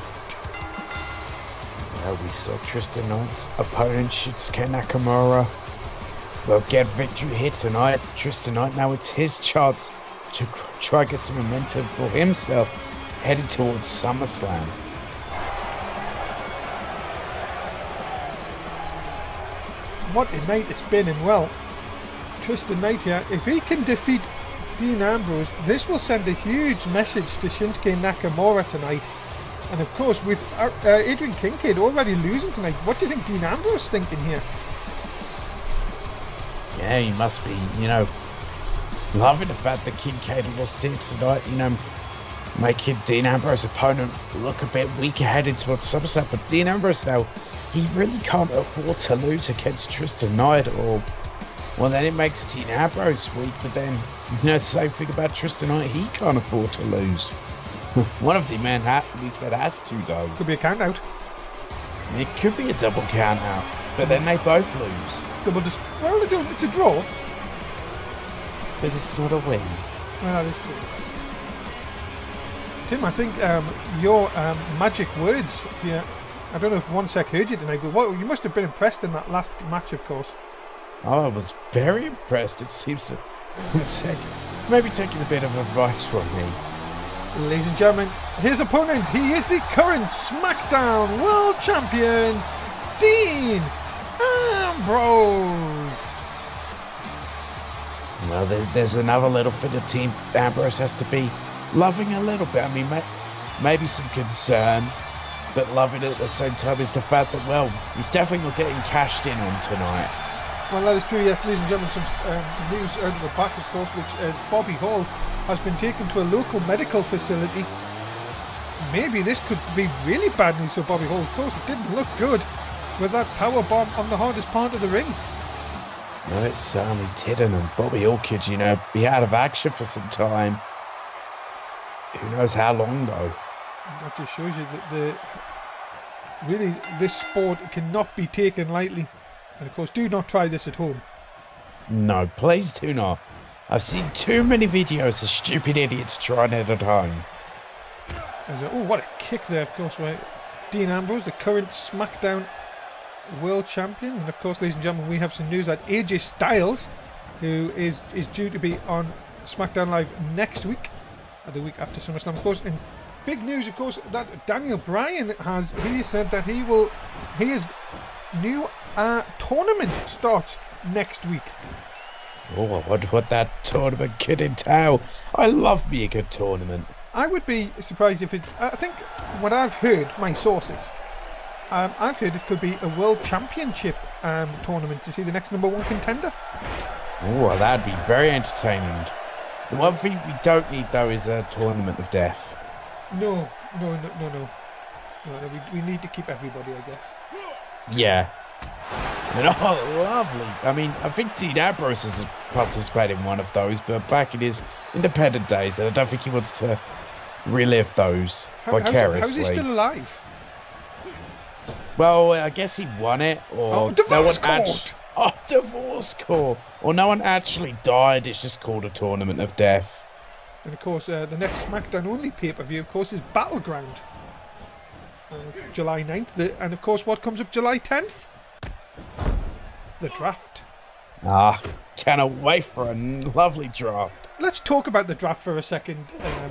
We saw Tristan Knight's opponent, Shinsuke Nakamura, will get victory here tonight. Tristan Knight, now it's his chance to try and get some momentum for himself, headed towards SummerSlam. What a night it's been, and well, Tristan Knight here, if he can defeat Dean Ambrose, this will send a huge message to Shinsuke Nakamura tonight. And of course, with Adrian Kincaid already losing tonight, what do you think Dean Ambrose is thinking here? Yeah, he must be, loving the fact that Kincaid lost here tonight, making Dean Ambrose's opponent look a bit weaker headed towards SummerSlam. But Dean Ambrose now, he really can't afford to lose against Tristan Knight, or, well, then it makes Dean Ambrose weak. But then, same thing about Tristan Knight, he can't afford to lose. One of these men has to, though. Could be a count out. It could be a double count out, but then they both lose. Well, they do. It's a draw. But it's not a win. Well, that is true. Tim, I think your magic words here, I don't know if One Sec heard you tonight, but you must have been impressed in that last match, of course. Oh, I was very impressed. It seems that One Sec maybe taking a bit of advice from me. Ladies and gentlemen, his opponent, he is the current SmackDown World Champion, Dean Ambrose. Well, there's another little thing that Team Ambrose has to be loving a little bit. I mean, maybe some concern, but loving it at the same time is the fact that, well, he's definitely not getting cashed in on tonight. Well, that is true, yes, ladies and gentlemen. Some news out of the back, of course, which Bobby Hall has been taken to a local medical facility. Maybe this could be really bad news for Bobby Hall. Of course, it didn't look good with that power bomb on the hardest part of the ring. No, it certainly didn't, and Bobby Hall could, be out of action for some time. Who knows how long, though. That just shows you that really this sport cannot be taken lightly. And of course, do not try this at home. No, please do not. I've seen too many videos of stupid idiots trying it at home. Oh, what a kick there, of course, right? Dean Ambrose, the current SmackDown World Champion. And of course, ladies and gentlemen, we have some news that AJ Styles, who is due to be on SmackDown Live next week, the week after SummerSlam, of course. And big news, of course, that Daniel Bryan he said that his new tournament starts next week. Oh, I wonder what that tournament could entail. I love me a good tournament. I would be surprised if it... I think what I've heard from my sources, I've heard it could be a World Championship tournament to see the next #1 contender. Oh, that'd be very entertaining. The one thing we don't need, though, is a tournament of death. No. We need to keep everybody, I guess. Yeah. Oh, lovely. I mean, I think Dean Ambrose has participated in one of those, but back in his independent days, and I don't think he wants to relive those vicariously. How is he still alive? Well, I guess he won it, or divorce court. Divorce court, or no one actually died. It's just called a tournament of death. And of course, the next SmackDown only pay-per-view, of course, is Battleground, July 9th, and of course, what comes up July 10th? The draft. Cannot wait for a lovely draft. Let's talk about the draft for a second,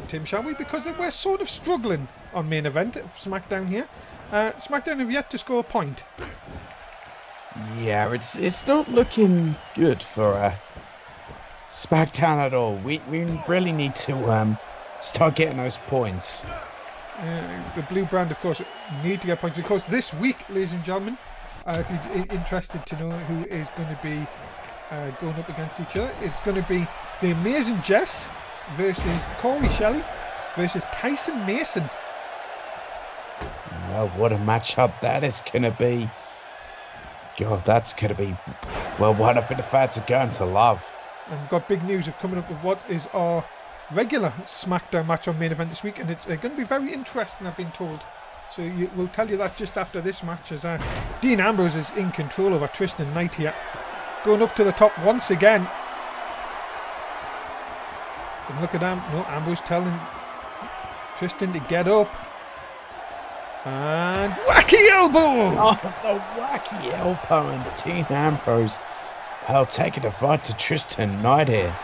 Tim, shall we? Because we're sort of struggling on main event of SmackDown here. SmackDown have yet to score a point. Yeah, it's not looking good for SmackDown at all. We really need to start getting those points. The blue brand, of course, need to get points. Of course, this week, ladies and gentlemen, if you're interested to know who is going to be going up against each other, it's going to be the Amazing Jess versus Corey Shelley versus Tyson Mason. Well, what a matchup that is going to be. God, that's going to be, well, one of the fans are going to love. And we've got big news of coming up with what is our regular SmackDown match on main event this week, and it's going to be very interesting, I've been told. So we'll tell you that just after this match, as Dean Ambrose is in control over Tristan Knight here. Going up to the top once again. And look at Ambrose telling Tristan to get up. And wacky elbow! Oh, the wacky elbow, and Dean Ambrose. I'll take it a fight to Tristan Knight here.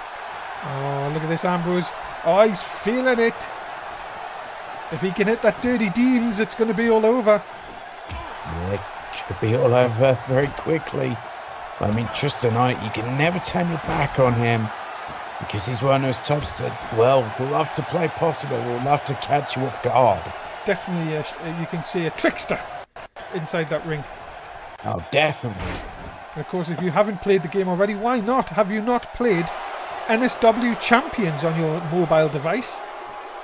Oh, look at this Ambrose. Oh, he's feeling it. If he can hit that Dirty Deans, it's going to be all over. Yeah, it could be all over very quickly. I mean, Tristan Knight, you can never turn your back on him, because he's one of those types that, well, will love to play possible, will love to catch you off guard. Definitely, you can see a trickster inside that ring. Oh, definitely. And of course, if you haven't played the game already, why not? Have you not played NSW Champions on your mobile device?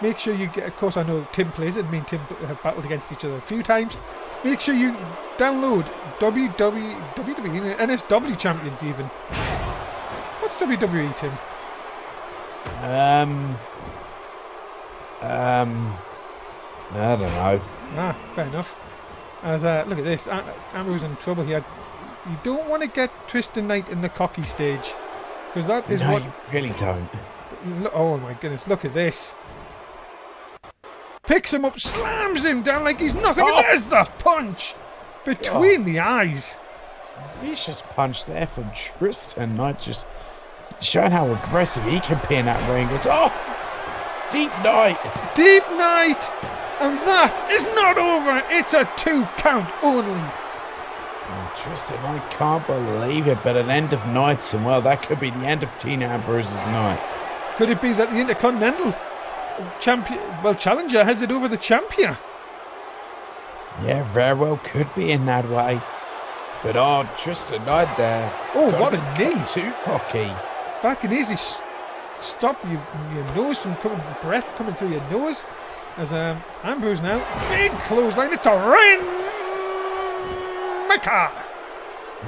Make sure you get, of course I know Tim plays it, me and Tim have battled against each other a few times. Make sure you download WWE, NSW Champions even. What's WWE, Tim? I don't know. Ah, fair enough. As look at this, Ambrose in trouble here. You don't want to get Tristan Knight in the cocky stage, because that is what... you really don't. Oh my goodness, look at this. Picks him up, slams him down like he's nothing, and there's the punch between the eyes. Vicious punch there from Tristan Knight, just showing how aggressive he can be in that ring. It's Deep Knight. Deep Knight, and that is not over. It's a 2 count only. And Tristan Knight can't believe it, but an end of nights, and well, that could be the end of Dean Ambrose's night. Could it be that the Intercontinental challenger has it over the champion? Yeah, very well could be in that way. But Tristan Knight there. Oh, what a knee! Too cocky. That can easily stop your nose from breath coming through your nose. As Ambrose now, big clothesline. It's a rainmaker.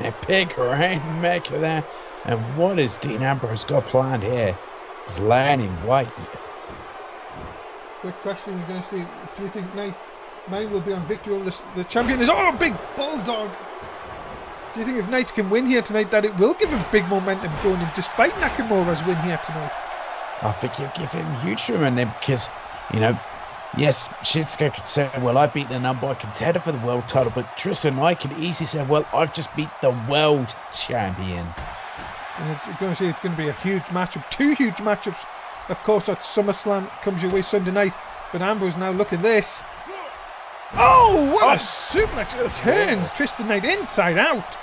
A big rainmaker there. And what has Dean Ambrose got planned here? He's laying in wait. Quick question, you're going to see, do you think Knight will be on victory over the champion? Is big bulldog. Do you think if Knight can win here tonight that it will give him big momentum going in despite Nakamura's win here tonight? I think you'll give him huge momentum because, yes, Shinsuke could say, well, I beat the number one contender for the world title, but Tristan Knight can easily say, well, I've just beat the world champion. And it's going to be a huge matchup, 2 huge matchups. Of course, at SummerSlam comes your way Sunday night. But Ambrose now, look at this. Oh, what a suplex turns Tristan Knight inside out.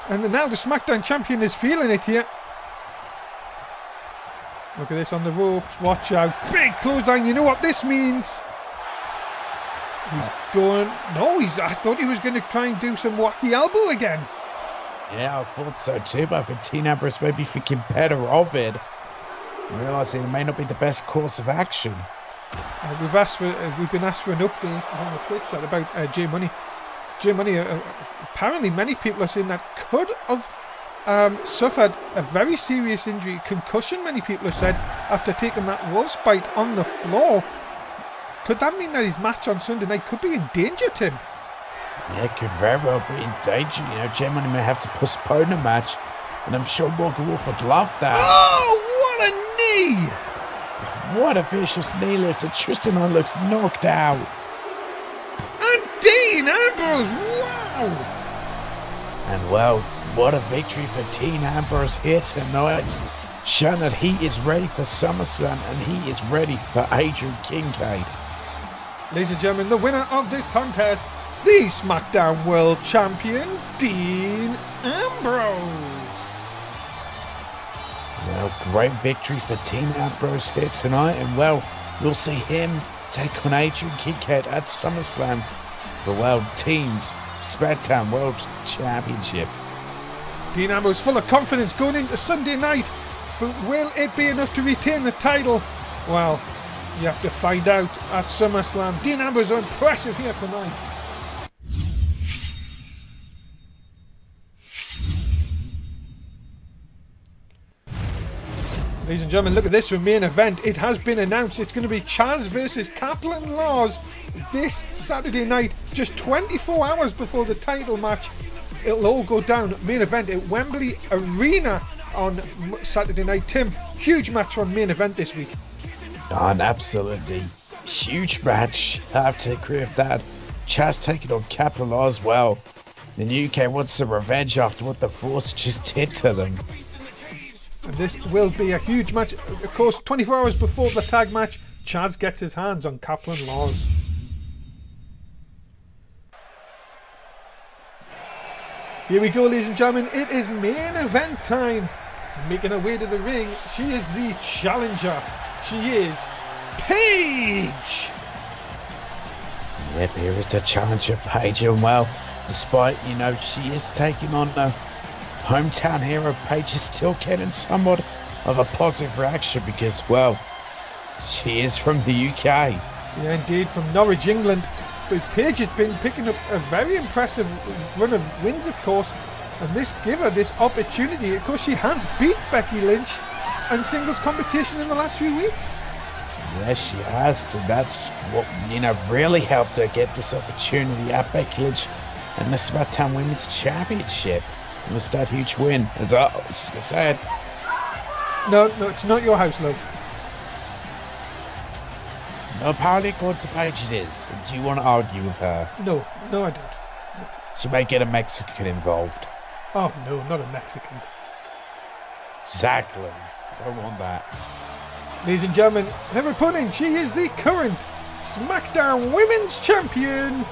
And now the SmackDown champion is feeling it here. Look at this on the ropes. Watch out. Big clothesline. You know what this means. He's going... No, I thought he was going to try and do some wacky elbow again. Yeah, I thought so too, but I think Dean Ambrose may be thinking better of it. Realising it may not be the best course of action. We've been asked for an update on the Twitch chat about J Money. J Money, apparently many people are saying that could have suffered a very serious injury, concussion. Many people have said after taking that wolf's bite on the floor. Could that mean that his match on Sunday night could be in danger, Tim? Yeah, it could very well be in danger. J Money may have to postpone the match, and I'm sure Morgan Wolf would love that. Oh, what a knee! What a vicious knee lift. Tristan Knight looks knocked out. And Dean Ambrose, wow! And well, what a victory for Dean Ambrose here tonight. Showing that he is ready for SummerSlam and he is ready for Adrian Kincaid. Ladies and gentlemen, the winner of this contest, the SmackDown World Champion, Dean Ambrose. Well, great victory for Dean Ambrose here tonight, and well, we'll see him take on Adrian Kincaid at SummerSlam for Team's Smackdown World Championship. Dean Ambrose full of confidence going into Sunday night, but will it be enough to retain the title? Well, you have to find out at SummerSlam. Dean Ambrose are impressive here tonight. Ladies and gentlemen, look at this for main event. It has been announced. It's going to be Chaz versus Kaplan Laws this Saturday night, just 24 hours before the title match. It'll all go down. Main event at Wembley Arena on Saturday night. Tim, huge match on main event this week. An absolutely huge match. I have to agree with that. Chaz taking on Kaplan Laws. Well, the UK wants some revenge after what the Force just did to them. And this will be a huge match. Of course, 24 hours before the tag match, Chaz gets his hands on Kaplan Laws. Here we go, ladies and gentlemen. It is main event time. Making her way to the ring, she is the challenger. She is Paige. Yep, here is the challenger, Paige. And well, despite, she is taking on the hometown hero, Paige is still getting somewhat of a positive reaction because, well, she is from the UK. Yeah, indeed, from Norwich, England. But Paige has been picking up a very impressive run of wins, of course, and this give her this opportunity. Of course, she has beat Becky Lynch in singles competition in the last few weeks. Yes, she has, and that's what, really helped her get this opportunity at Becky Lynch and the Smackdown Women's Championship. It was that huge win. As I was just going to say it. No, it's not your house, love. No, apparently according to Paige it is. Do you want to argue with her? No, I don't. No. She may get a Mexican involved. Oh, no, not a Mexican. Exactly. Don't want that. Ladies and gentlemen, her opponent, she is the current Smackdown Women's Champion,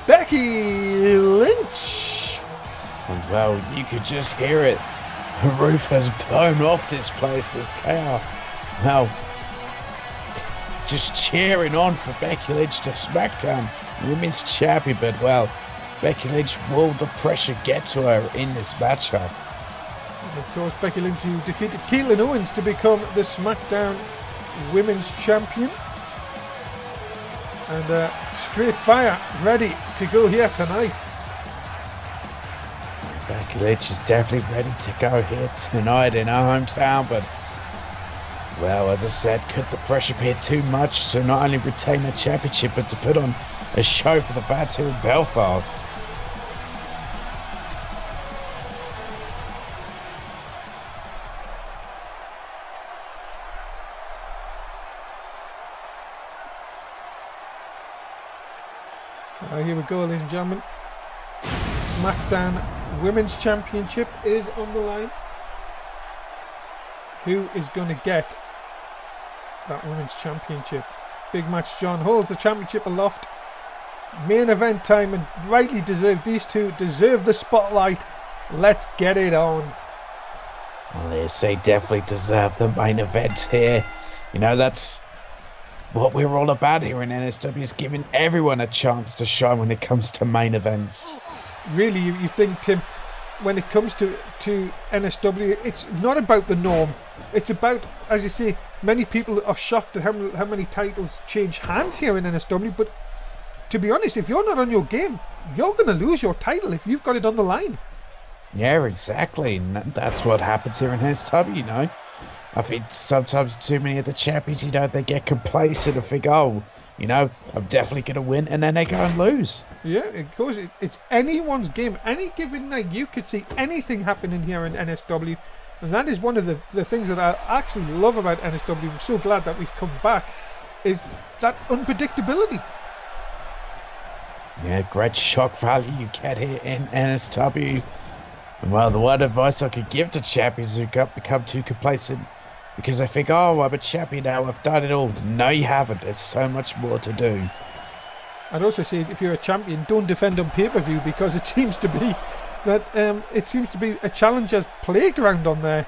Becky Lynch. And well, you could just hear it. The roof has blown off this place as they are, well, just cheering on for Becky Lynch to Smackdown Women's Champion. But well, Becky Lynch, will the pressure get to her in this matchup? And of course, Becky Lynch, who defeated Caitlin Owens to become the Smackdown Women's Champion. And straight fire, ready to go here tonight. Becky Lynch is definitely ready to go here tonight in her hometown, but well, as I said, could the pressure be too much to not only retain the championship but to put on a show for the fans here in Belfast? Here we go, ladies and gentlemen. Smackdown Women's Championship is on the line. Who is going to get that Women's Championship? Big match. John holds the championship aloft. Main event time, and rightly deserved. These two deserve the spotlight. Let's get it on. Well, yes, they definitely deserve the main event here. That's what we're all about here in NSW, is giving everyone a chance to shine when it comes to main events. Really, you think, Tim, when it comes to NSW, it's not about the norm. It's about, as you say, many people are shocked at how many titles change hands here in NSW. But to be honest, if you're not on your game, you're going to lose your title if you've got it on the line. Yeah, exactly. And that's what happens here in NSW, I think sometimes too many of the champions, they get complacent and think, oh, I'm definitely going to win, and then they go and lose. Yeah, of course, it's anyone's game. Any given night, you could see anything happening here in NSW, and that is one of the things that I actually love about NSW. I'm so glad that we've come back, is that unpredictability. Yeah, great shock value you get here in NSW. And well, the one advice I could give to champions who become too complacent, because they think, oh, I'm a champion now, I've done it all. No, you haven't. There's so much more to do. I'd also say, if you're a champion, don't defend on pay-per-view, because it seems to be that a challenger's playground on there.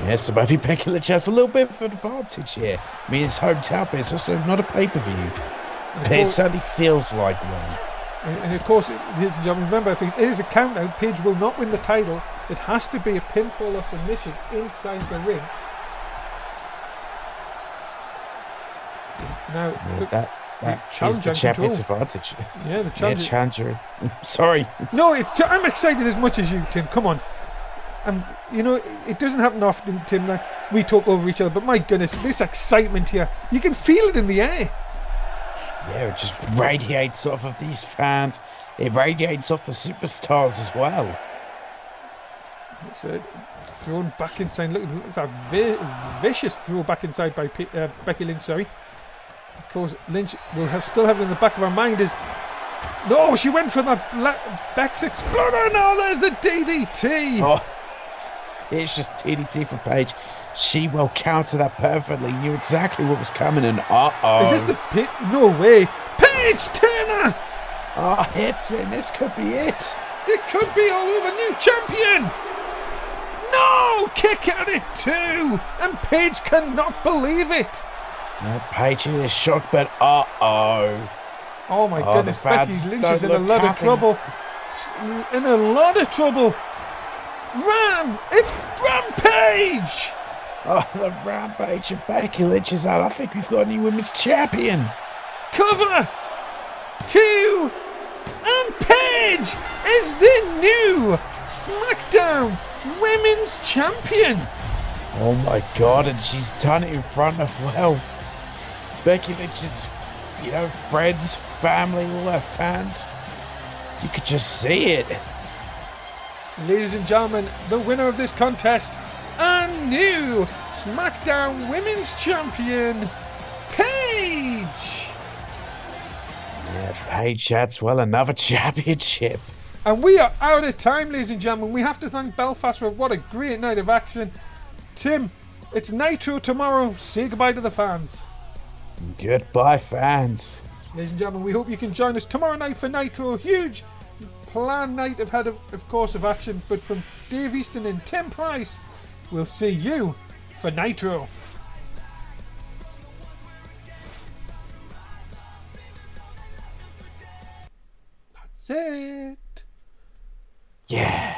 Yes, so maybe Becky Lynch has a little bit of an advantage here. I mean, it's hometown, but it's also not a pay-per-view. But it certainly feels like one. And of course, ladies and gentlemen, remember, if it is a count-out, Paige will not win the title. It has to be a pinfall or submission inside the ring. Now, yeah, that is the champion's advantage. Yeah, the challenger. Sorry. No, I'm excited as much as you, Tim. Come on. And, you know, it doesn't happen often, Tim, that we talk over each other. But my goodness, this excitement here, you can feel it in the air. Yeah, it just radiates off of these fans. It radiates off the superstars as well. So, thrown back inside. Look at that vicious throw back inside by Becky Lynch, sorry. Of course, Lynch will still have it in the back of her mind as... No, she went for that Beck's Exploder. No, there's the DDT. Oh, it's just DDT from Paige. She will counter that perfectly. Knew exactly what was coming, and Is this the pit? No way. Paige Turner. Oh, hits it. This could be it. It could be all over. New champion. No, kick at it too. And Paige cannot believe it. No, Paige is shocked, but Oh my goodness, Becky Lynch is in a lot of trouble. In a lot of trouble. It's Rampage. Oh, the Rampage and Becky Lynch is out. I think we've got a new women's champion. Cover 2, and Paige is the new SmackDown Women's Champion. Oh my God, and she's done it in front of, well, Becky Lynch's, you know, friends, family, all her fans. You could just see it. Ladies and gentlemen, the winner of this contest, and new SmackDown Women's Champion, Paige. Yeah, Paige, that's, well, another championship. And we are out of time, ladies and gentlemen. We have to thank Belfast for what a great night of action. Tim, it's Nitro tomorrow. Say goodbye to the fans. Goodbye, fans. Ladies and gentlemen, we hope you can join us tomorrow night for Nitro. Huge planned night ahead of course of action. But from Dave Easton and Tim Price, we'll see you for Nitro. That's it. Yeah.